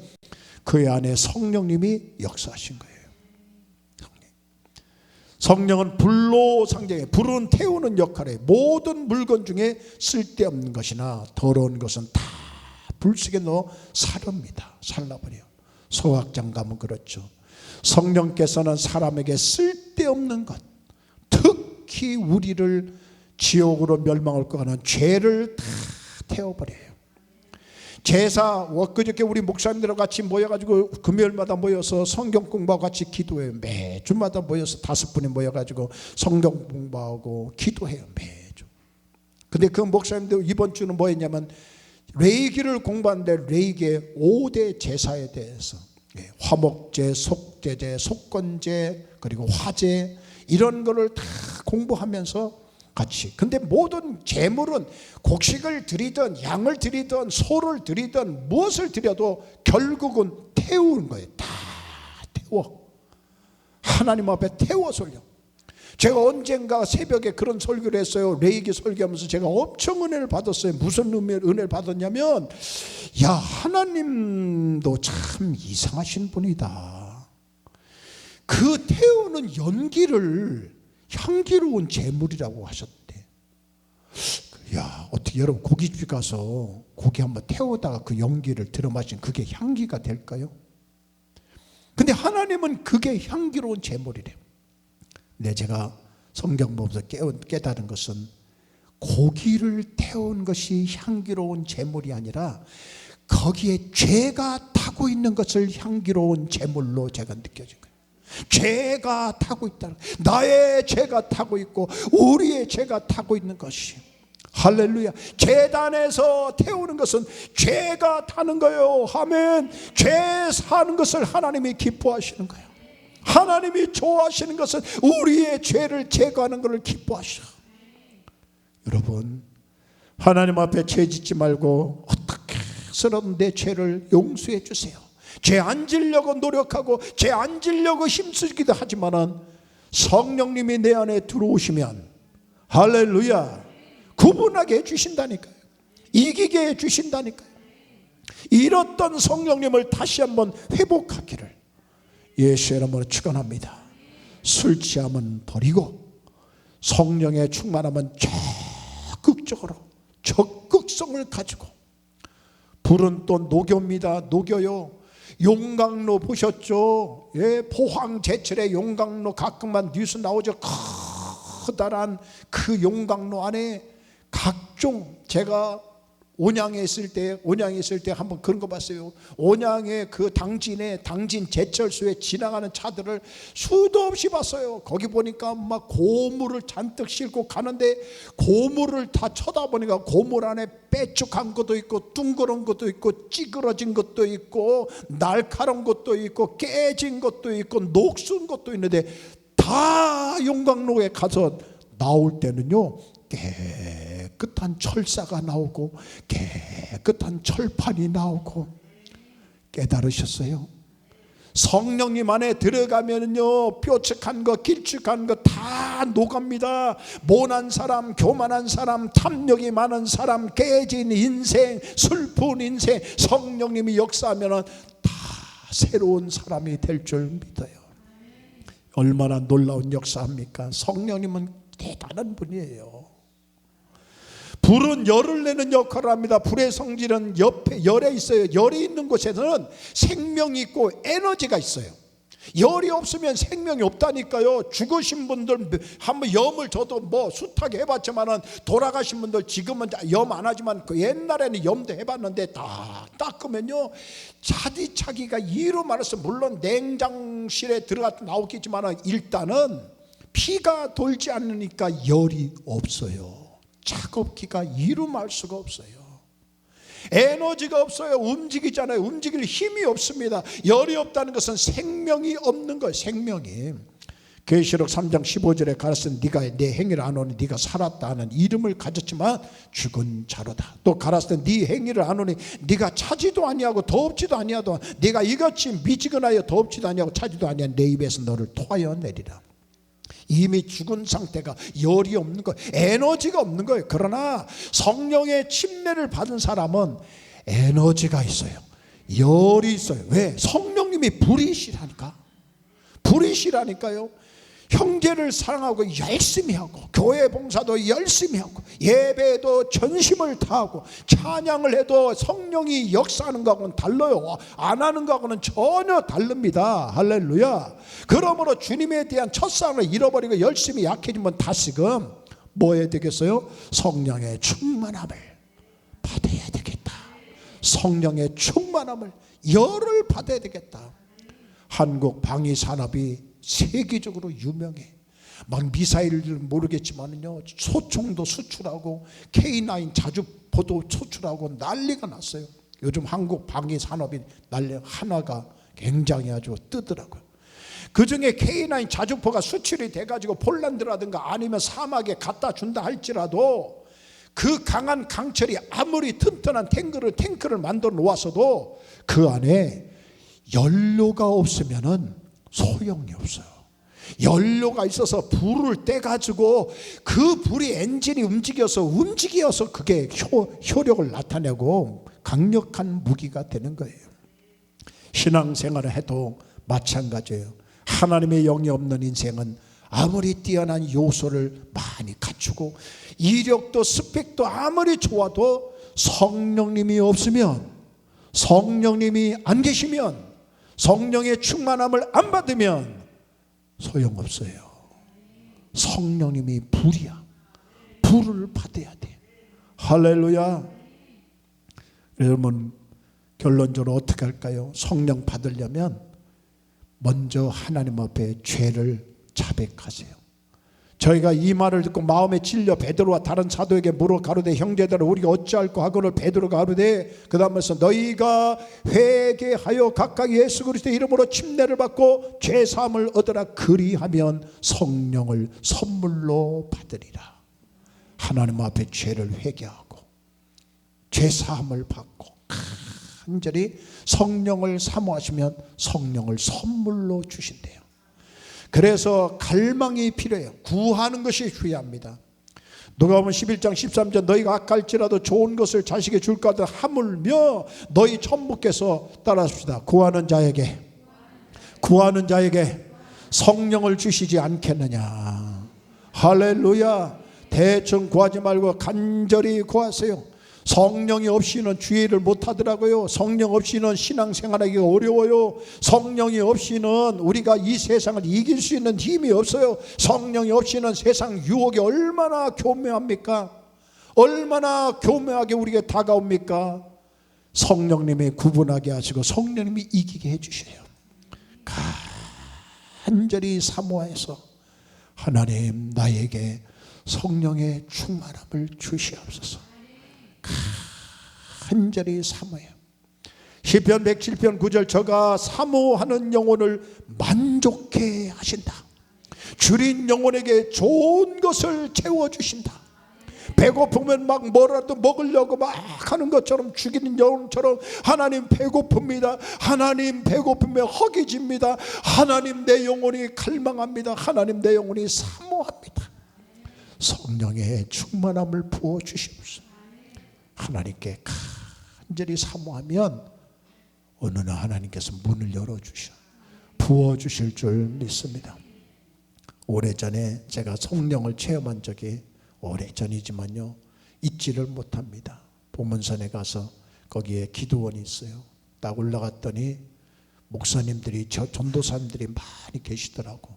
그의 안에 성령님이 역사하신 거예요. 성령은 불로 상징해. 불은 태우는 역할에 모든 물건 중에 쓸데없는 것이나 더러운 것은 다 불 속에 넣어 사릅니다. 살라버려요. 소학장 가면 그렇죠. 성령께서는 사람에게 쓸데없는 것, 특히 우리를 지옥으로 멸망할 것 같은 죄를 다 태워버려요. 제사 그저께 우리 목사님들하고 같이 모여가지고 금요일마다 모여서 성경 공부하고 같이 기도해요. 매주마다 모여서 5분이 모여가지고 성경 공부하고 기도해요. 매주. 근데 그 목사님들 이번 주는 뭐 했냐면 레이기를 공부하는데 레이기의 5대 제사에 대해서 화목제, 속죄제, 속건제 그리고 화제 이런 거를 다 공부하면서 같이. 근데 모든 제물은 곡식을 드리든 양을 드리든 소를 드리든 무엇을 드려도 결국은 태우는 거예요. 다 태워. 하나님 앞에 태워 설교. 제가 언젠가 새벽에 그런 설교를 했어요. 레이기 설교하면서 제가 엄청 은혜를 받았어요. 무슨 은혜를 받았냐면 야, 하나님도 참 이상하신 분이다. 그 태우는 연기를 향기로운 제물이라고 하셨대. 야, 어떻게 여러분 고깃집 가서 고기 한번 태우다가 그 연기를 들어 마시면 그게 향기가 될까요? 근데 하나님은 그게 향기로운 제물이래요. 근데 제가 성경 보면서 깨달은 것은 고기를 태운 것이 향기로운 제물이 아니라 거기에 죄가 타고 있는 것을 향기로운 제물로 제가 느껴진 거예요. 죄가 타고 있다는 거예요. 나의 죄가 타고 있고 우리의 죄가 타고 있는 것이. 할렐루야. 제단에서 태우는 것은 죄가 타는 거예요. 아멘. 죄 사는 것을 하나님이 기뻐하시는 거예요. 하나님이 좋아하시는 것은 우리의 죄를 제거하는 것을 기뻐하셔. 여러분, 하나님 앞에 죄 짓지 말고 어떻게 해서든 내 죄를 용서해 주세요. 죄 안 지려고 노력하고 죄 안 지려고 힘쓰기도 하지만은 성령님이 내 안에 들어오시면 할렐루야, 구분하게 해주신다니까요. 이기게 해주신다니까요. 잃었던 성령님을 다시 한번 회복하기를 예수의 이름으로 축원합니다. 술 취함은 버리고 성령의 충만함은 적극적으로 적극성을 가지고, 불은 또 녹여옵니다. 녹여요. 용광로 보셨죠? 예, 포항 제철의 용광로 가끔만 뉴스 나오죠. 커다란 그 용광로 안에 각종, 제가 온양에 있을 때 한번 그런 거 봤어요. 온양의 그 당진 제철소에 지나가는 차들을 수도 없이 봤어요. 거기 보니까 막 고물을 잔뜩 싣고 가는데 고물을 다 쳐다보니까 고물 안에 빼쭉한 것도 있고 둥그런 것도 있고 찌그러진 것도 있고 날카로운 것도 있고 깨진 것도 있고 녹슨 것도 있는데, 다 용광로에 가서 나올 때는요 깨끗한 철사가 나오고 깨끗한 철판이 나오고. 깨달으셨어요? 성령님 안에 들어가면요 뾰족한 거 길쭉한 거 다 녹합니다. 모난 사람, 교만한 사람, 탐욕이 많은 사람, 깨진 인생, 슬픈 인생, 성령님이 역사하면 다 새로운 사람이 될 줄 믿어요. 얼마나 놀라운 역사입니까? 성령님은 대단한 분이에요. 불은 열을 내는 역할을 합니다. 불의 성질은 옆에 열에 있어요. 열이 있는 곳에서는 생명이 있고 에너지가 있어요. 열이 없으면 생명이 없다니까요. 죽으신 분들 한번 염을 저도 뭐 숱하게 해봤지만은, 돌아가신 분들 지금은 염 안 하지만 그 옛날에는 염도 해봤는데 다 닦으면요 차디차기가, 이로 말해서 물론 냉장실에 들어가 나오겠지만은 일단은 피가 돌지 않으니까 열이 없어요. 차갑기가 이루 말 수가 없어요. 에너지가 없어요. 움직이잖아요. 움직일 힘이 없습니다. 열이 없다는 것은 생명이 없는 거예요. 생명이. 계시록 3장 15절에 가라사대 네가 내 행위를 안 오니 네가 살았다 하는 이름을 가졌지만 죽은 자로다. 또 가라사대 네 행위를 안 오니 네가 차지도 아니하고 더럽지도 아니하도 네가 이같이 미지근하여 더럽지도 아니하고 차지도 아니한 내 입에서 너를 토하여 내리라. 이미 죽은 상태가, 열이 없는 거예요. 에너지가 없는 거예요. 그러나 성령의 침례를 받은 사람은 에너지가 있어요. 열이 있어요. 왜? 성령님이 불이시라니까. 불이시라니까요. 형제를 사랑하고 열심히 하고, 교회 봉사도 열심히 하고, 예배도 전심을 다하고, 찬양을 해도 성령이 역사하는 것하고는 달라요. 안 하는 것하고는 전혀 다릅니다. 할렐루야. 그러므로 주님에 대한 첫사랑을 잃어버리고 열심히 약해지면 다시금 뭐 해야 되겠어요? 성령의 충만함을 받아야 되겠다. 성령의 충만함을, 열을 받아야 되겠다. 한국 방위 산업이 세계적으로 유명해. 막 미사일을 모르겠지만요 소총도 수출하고 K9 자주포도 수출하고 난리가 났어요. 요즘 한국 방위 산업이 난리, 하나가 굉장히 아주 뜨더라고요. 그중에 K9 자주포가 수출이 돼가지고 폴란드라든가 아니면 사막에 갖다 준다 할지라도 그 강한 강철이 아무리 튼튼한 탱크를 만들어 놓았어도 그 안에 연료가 없으면은 소용이 없어요. 연료가 있어서 불을 떼가지고 그 불이 엔진이 움직여서 그게 효력을 나타내고 강력한 무기가 되는 거예요. 신앙생활을 해도 마찬가지예요. 하나님의 영이 없는 인생은 아무리 뛰어난 요소를 많이 갖추고 이력도 스펙도 아무리 좋아도 성령님이 없으면, 성령님이 안 계시면, 성령의 충만함을 안 받으면 소용없어요. 성령님이 불이야. 불을 받아야 돼. 할렐루야. 여러분 결론적으로 어떻게 할까요? 성령 받으려면 먼저 하나님 앞에 죄를 자백하세요. 저희가 이 말을 듣고 마음에 찔려 베드로와 다른 사도에게 물어 가로되 형제들아 우리가 어찌할꼬 하거늘 베드로가 가로되 그 다음에서 너희가 회개하여 각각 예수 그리스도의 이름으로 침례를 받고 죄사함을 얻으라 그리하면 성령을 선물로 받으리라. 하나님 앞에 죄를 회개하고 죄사함을 받고 간절히 성령을 사모하시면 성령을 선물로 주신대요. 그래서 갈망이 필요해요. 구하는 것이 중요합니다. 누가복음 11장 13절 너희가 악할지라도 좋은 것을 자식에게 줄까 하다 하물며 너희 천부께서 따라합시다. 구하는 자에게 성령을 주시지 않겠느냐. 할렐루야. 대충 구하지 말고 간절히 구하세요. 성령이 없이는 주의를 못하더라고요. 성령 없이는 신앙생활하기가 어려워요. 성령이 없이는 우리가 이 세상을 이길 수 있는 힘이 없어요. 성령이 없이는 세상 유혹이 얼마나 교묘합니까? 얼마나 교묘하게 우리에게 다가옵니까? 성령님이 구분하게 하시고 성령님이 이기게 해주셔요. 간절히 사모해서 하나님 나에게 성령의 충만함을 주시옵소서. 간절히 사모해요. 시편 107편 9절 저가 사모하는 영혼을 만족해 하신다. 줄인 영혼에게 좋은 것을 채워주신다. 배고프면 막 뭐라도 먹으려고 막 하는 것처럼 죽이는 영혼처럼 하나님 배고픕니다. 하나님 배고픔에 허기집니다. 하나님 내 영혼이 갈망합니다. 하나님 내 영혼이 사모합니다. 성령의 충만함을 부어주시옵소서. 하나님께 간절히 사모하면 어느 날 하나님께서 문을 열어주셔 부어주실 줄 믿습니다. 오래전에 제가 성령을 체험한 적이 오래전이지만요 잊지를 못합니다. 보문산에 가서 거기에 기도원이 있어요. 딱 올라갔더니 목사님들이 전도사님들이 많이 계시더라고.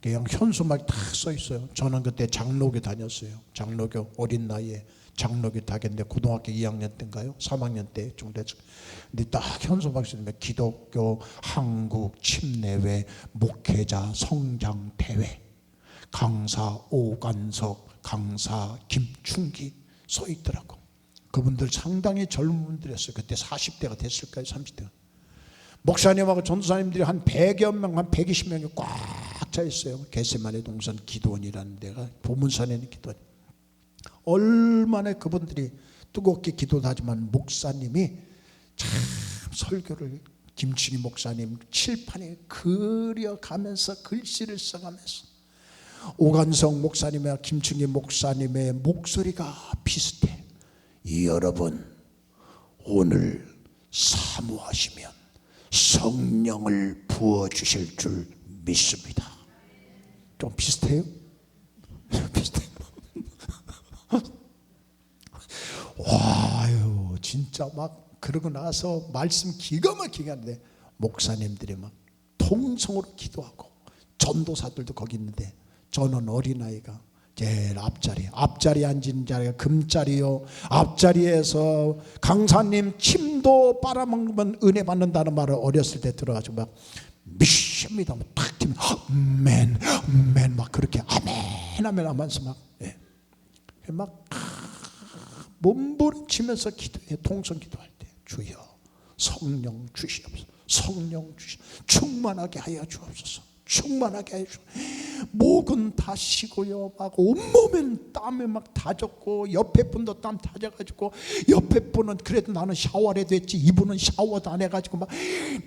그냥 현수막이 다 써 있어요. 저는 그때 장로교 다녔어요. 장로교 어린 나이에 장로교 다녔는데 고등학교 2학년 때인가요? 3학년 때 정도 됐어요. 근데 딱 현수막 쓰면 기독교 한국 침례회 목회자 성장 대회 강사 오관석 강사 김충기 써 있더라고. 그분들 상당히 젊은 분들이었어요. 그때 40대가 됐을까요? 30대가. 목사님하고 전도사님들이 한 100여 명, 한 120명이 꽉 차 있어요. 겟세마네 동산 기도원이라는 데가 보문산에 있는 기도원. 얼마나 그분들이 뜨겁게 기도도 하지만 목사님이 참 설교를 김충희 목사님 칠판에 그려가면서 글씨를 써가면서 오관성 목사님과 김충희 목사님의 목소리가 비슷해. 여러분 오늘 사모하시면 성령을 부어주실 줄 믿습니다. 좀 비슷해요? 비슷해요. 와요 진짜 막 그러고 나서 말씀 기가 막히게 하는데 목사님들이 막 통성으로 기도하고 전도사들도 거기 있는데 저는 어린아이가 제일 앞자리에 앉은 자리가 금자리요. 앞자리에서 강사님 침도 빨아먹으면 은혜 받는다는 말을 어렸을 때 들어가지고 막 미십니다. 탁 치면 아멘 아멘 막 그렇게 아멘 아멘 하면서 막 몸부림치면서 기도해. 통성 기도할 때 주여 성령 주시옵소서. 성령 충만하게 하여 주옵소서. 충만하게 하여 주옵소서. 목은 다 쉬고요. 막 온몸엔 땀에 막 다 젖고 옆에 분도 땀 다 젖가지고 옆에 분은 그래도 나는 샤워를 해도 했지 이분은 샤워도 안 해가지고 막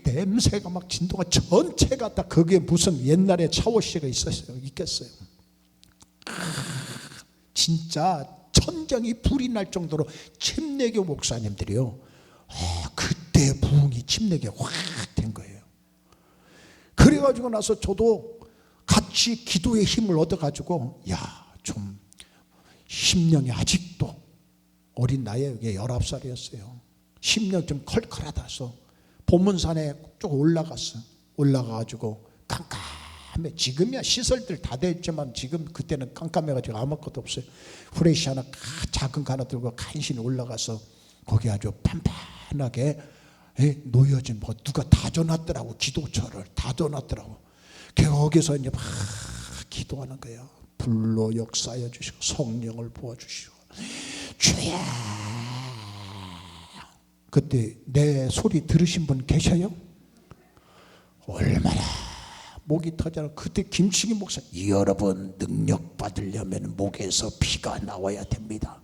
냄새가 막 진동가 전체가 다 거기에 무슨 옛날에 샤워실이 있겠어요. 진짜 천장이 불이 날 정도로 침례교 목사님들이요. 그때 부흥이 침례교 확 된 거예요. 그래가지고 나서 저도 같이 기도의 힘을 얻어가지고 좀 심령이 아직도 어린 나이에 19살이었어요. 심령 좀 컬컬하다 해서 본문산에 쭉 올라가가지고 깜깜해. 지금이야 시설들 다 됐지만 지금 그때는 깜깜해가지고 아무것도 없어요. 후레쉬 하나 작은 거 하나 들고 간신히 올라가서 거기 아주 판판하게 놓여진 뭐 누가 다 줘놨더라고. 기도처를 다 줘놨더라고. 거기서 이제 막 기도하는 거예요. 불로 역사하여 주시고 성령을 부어주시고. 주야. 그때 내 소리 들으신 분 계셔요? 얼마나 목이 터져라. 그때 김치기 목사, 여러분 능력 받으려면 목에서 피가 나와야 됩니다.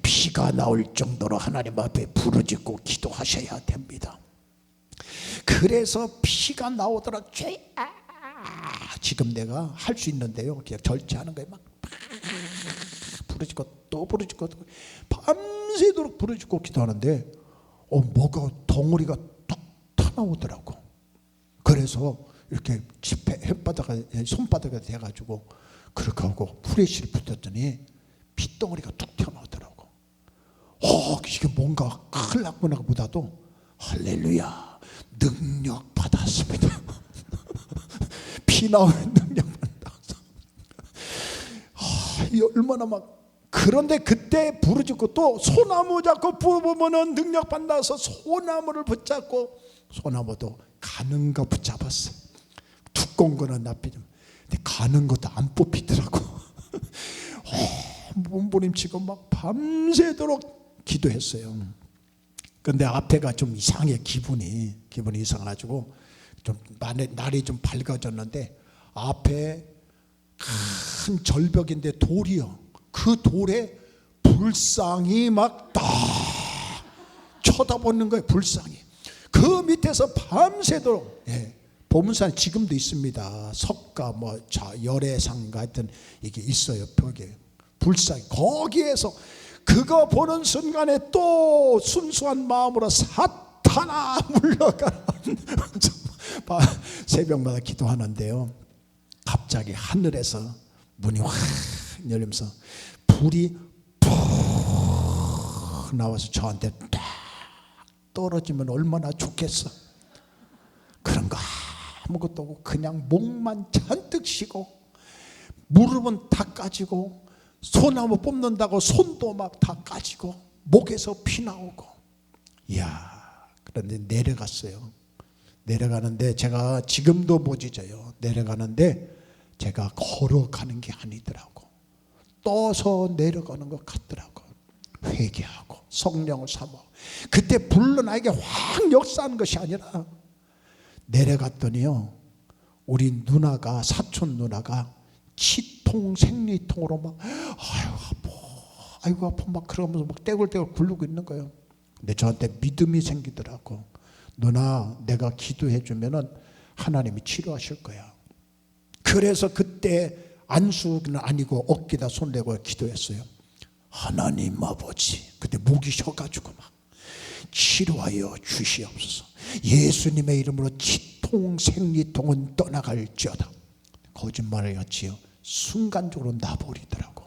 피가 나올 정도로 하나님 앞에 부르짖고 기도하셔야 됩니다. 그래서 피가 나오더라. 지금 내가 할 수 있는데요, 그냥 절제하는 거예요. 막 부르짖고 또 부르짖고 밤새도록 부르짖고 기도하는데 뭐가 덩어리가 뚝 터나오더라고. 그래서 이렇게 손바닥에 대가지고 그렇게 하고 후레쉬를 붙였더니 핏덩어리가 뚝 튀어나오더라고. 이게 뭔가 큰일 났구나 보다도 할렐루야, 능력 받았습니다. 피 나오는 능력 받았어. 얼마나 막. 그런데 그때 부르짖고 또 소나무 잡고 부으면은 능력 받아서 소나무를 붙잡고, 소나무도 가는 거 붙잡았어. 두꺼운 거는 납비좀. 근데 가는 것도 안 뽑히더라고. 몸부림치고 막 밤새도록 기도했어요. 근데 앞에가 좀 이상해. 기분이 이상해가지고 좀 날이 좀 밝아졌는데 앞에 큰 절벽인데 돌이요. 그 돌에 불상이 막 딱 쳐다보는 거예요. 불상이. 그 밑에서 밤새도록. 보문산 지금도 있습니다. 석가 열애상가 하여튼 이게 있어요. 벽에 불상이. 거기에서 그거 보는 순간에 또 순수한 마음으로 사탄아 물러가라. 새벽마다 기도하는데요, 갑자기 하늘에서 문이 확 열리면서 불이 푹 나와서 저한테 딱 떨어지면 얼마나 좋겠어. 그런 거 아무것도 없고 그냥 목만 잔뜩 쉬고 무릎은 다 까지고 소나무 뽑는다고 손도 막 다 까지고 목에서 피 나오고. 이야. 그런데 내려갔어요. 내려가는데 제가 지금도 못 잊어요. 내려가는데 제가 걸어가는 게 아니더라고. 떠서 내려가는 것 같더라고. 회개하고 성령을 사모하고. 그때 불로 나에게 확 역사하는 것이 아니라 내려갔더니요, 우리 누나가, 사촌 누나가 치통 생리통으로 막 아이고 아파 막 그러면서 막 떼굴떼굴 굴르고 있는 거예요. 근데 저한테 믿음이 생기더라고. 누나, 내가 기도해 주면은 하나님이 치료하실 거야. 그래서 그때 안수는 아니고 어깨다 손 대고 기도했어요. 하나님 아버지, 그때 목이 쉬어가지고 막 치료하여 주시옵소서. 예수님의 이름으로 치통 생리통은 떠나갈지어다. 거짓말을 했지요. 순간적으로 나버리더라고.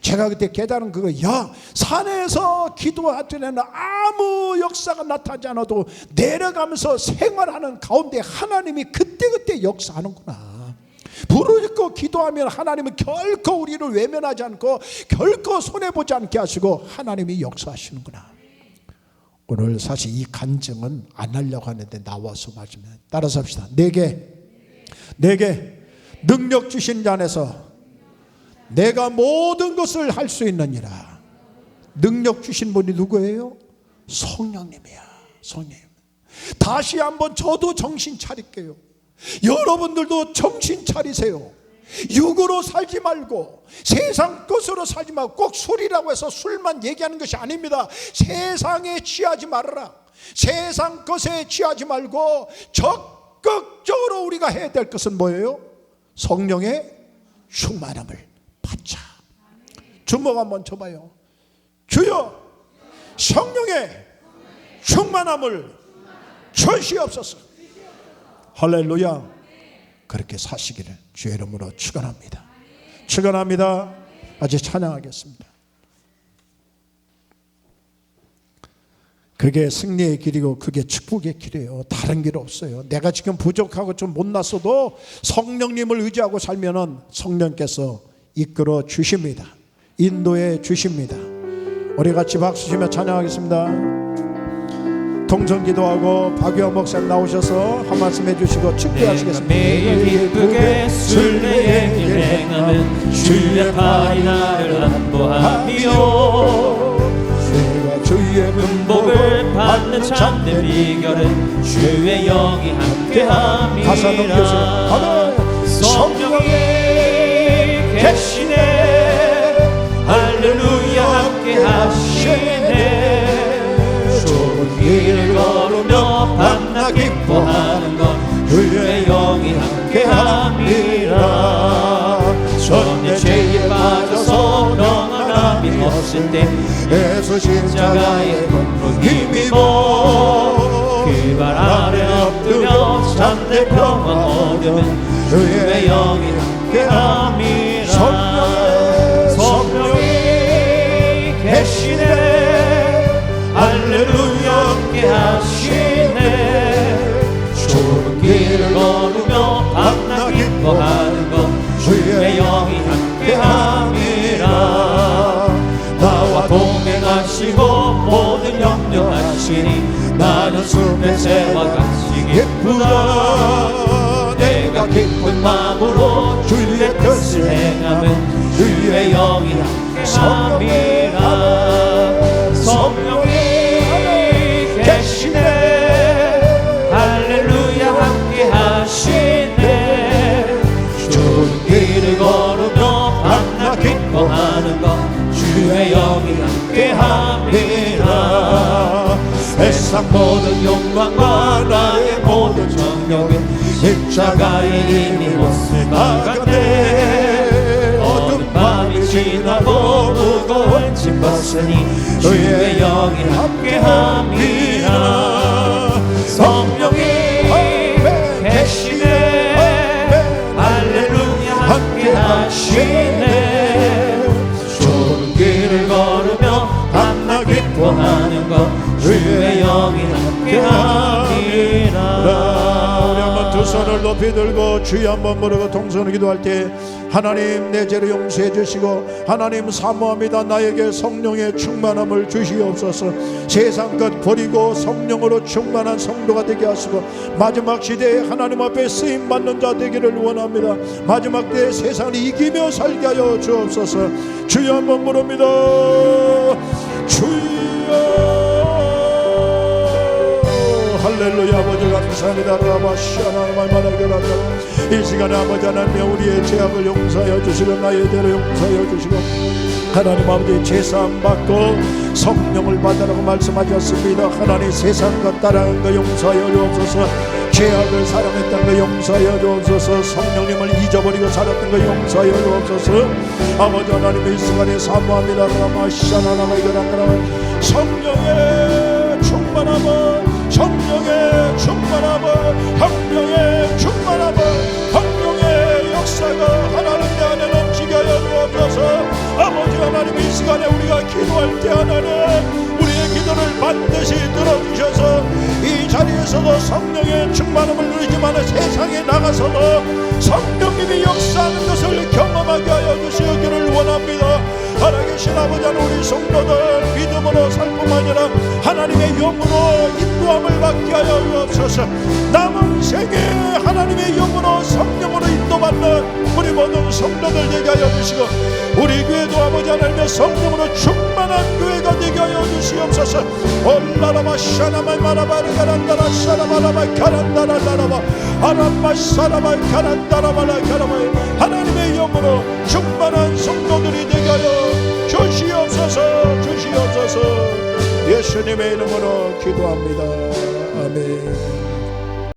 제가 그때 깨달은 그거, 산에서 기도할 때는 아무 역사가 나타나지 않아도 내려가면서 생활하는 가운데 하나님이 그때그때 역사하는구나. 부르짖고 기도하면 하나님은 결코 우리를 외면하지 않고 결코 손해보지 않게 하시고 하나님이 역사하시는구나. 오늘 사실 이 간증은 안 하려고 하는데 나와서 말씀해. 따라서 합시다. 내게 능력 주신 자 안에서 내가 모든 것을 할 수 있느니라. 능력 주신 분이 누구예요? 성령님이야. 성령. 다시 한번 저도 정신 차릴게요. 여러분들도 정신 차리세요. 육으로 살지 말고 세상 것으로 살지 말고, 꼭 술이라고 해서 술만 얘기하는 것이 아닙니다. 세상에 취하지 말아라. 세상 것에 취하지 말고 적극적으로 우리가 해야 될 것은 뭐예요? 성령의 충만함을 받자. 주먹 한번 쳐봐요. 주여, 성령의 충만함을 주시옵소서. 할렐루야. 그렇게 사시기를 주의 이름으로 축원합니다. 축원합니다. 아주 찬양하겠습니다. 그게 승리의 길이고 그게 축복의 길이에요. 다른 길 없어요. 내가 지금 부족하고 좀 못났어도 성령님을 의지하고 살면은 성령께서 이끌어 주십니다. 인도해 주십니다. 우리 같이 박수 치며 찬양하겠습니다. 동성 기도하고 박유한 목사님 나오셔서 한 말씀 해주시고 축도하시겠습니다. 매일 기쁘게 순례의 길 행하면 주의 팔이 나를 안보하며 주의 복을 받는 참된 비결은 주의 영이 함께함이라. 가사 넘겨주세요. 아멘. 성령이 계시네 할렐루야 함께하시네 좁은 길을 걸으며 밤낮 기뻐하는 것 주의 영이 함께함이라. 전에 죄에 빠져서 평안함이 없을 때 예수 십자가의 검으로 힘입어 그 발 아래 엎드려 참된 평화 얻으면 주의 영이 함께함이라. 성령이 계시네 할렐루야 함께하시네 좁은 길을 걸으며 밤낮 기뻐하는 것 주의 영이 함께함이라. 나와 동행하시고 모든 염려하시니 나는 숲의 새와 같이 기쁘다. 내가 기쁜 마음으로 주의 뜻을 행하면 주의 영이 함께함이라. 성령이 계시네 할렐루야 함께하시네 좁은 길을 걸으며 밤낮 기뻐하는 것 주의 영이 함께함이라. 세상 모든 욕망과 나의 모든 정욕은 십자가에 이미 못을 박았네. 어두운 밤이 지나고 무거운 짐 벗으니 주의 영이 함께함이라. 성령이 계시네 할렐루야 함께하시네 좁은 길을 걸으며 밤낮 기뻐하는 것 주의 영이 함께함이라. 우리 한번 두 손을 높이 들고 주여 한번 부르고 동선을 기도할 때 하나님 내 죄를 용서해 주시고 하나님 사모합니다. 나에게 성령의 충만함을 주시옵소서. 세상 것 버리고 성령으로 충만한 성도가 되게 하시고 마지막 시대에 하나님 앞에 쓰임받는 자 되기를 원합니다. 마지막 때에 세상을 이기며 살게 하여 주옵소서. 주여 한번 부릅니다. 주여 할렐루야. 아버지 감사합니다. 이 시간에 아버지 하나님 우리의 죄악을 용서하여 주시고 나의 죄를 용서하여 주시고 하나님 아버지 제사함 받고 성령을 받으라고 말씀하셨습니다. 하나님 세상 것 따라간 거 용서하여 주옵소서. 죄악을 사랑했던 거 용서하여 주옵소서. 성령님을 잊어버리고 살았던 거 용서하여 주옵소서. 아버지 하나님 이 시간에 사모합니다. 성령의 충만함을 성령의 충만함을 성령의 충만함을 성령의 역사가 하나님 내 안에 넘치게 하여 주옵소서. 아버지 하나님 이 시간에 우리가 기도할 때 하나님 우리의 기도를 반드시 들어주셔서 이 자리에서도 성령의 충만함을 누리지만 세상에 나가서도 성령님이 역사하는 것을 경험하게 하여 주시기를 원합니다. 살아계신 아버지 하나님 우리 성도들 믿음으로 살 뿐만 아니라 하나님의 영으로 인도함을 받게 하여 주옵소서. 남은 생에 하나님의 영으로 성령으로 인도받는 우리 모든 성도들 되게 하여 주시고 우리 교회도 아버지 하나님의 성령으로 충만한 교회가 되게 하여 주시옵소서. 올라라바 샤나마 마라바리 가란다라 샤나마라바 가란다라라바 아람마 샤나마 가란다라바라 가라바 하나님의 영으로 충만한 성도들이 되게 하여 주시옵소서. 주시옵소서. 예수님의 이름으로 기도합니다. 아멘.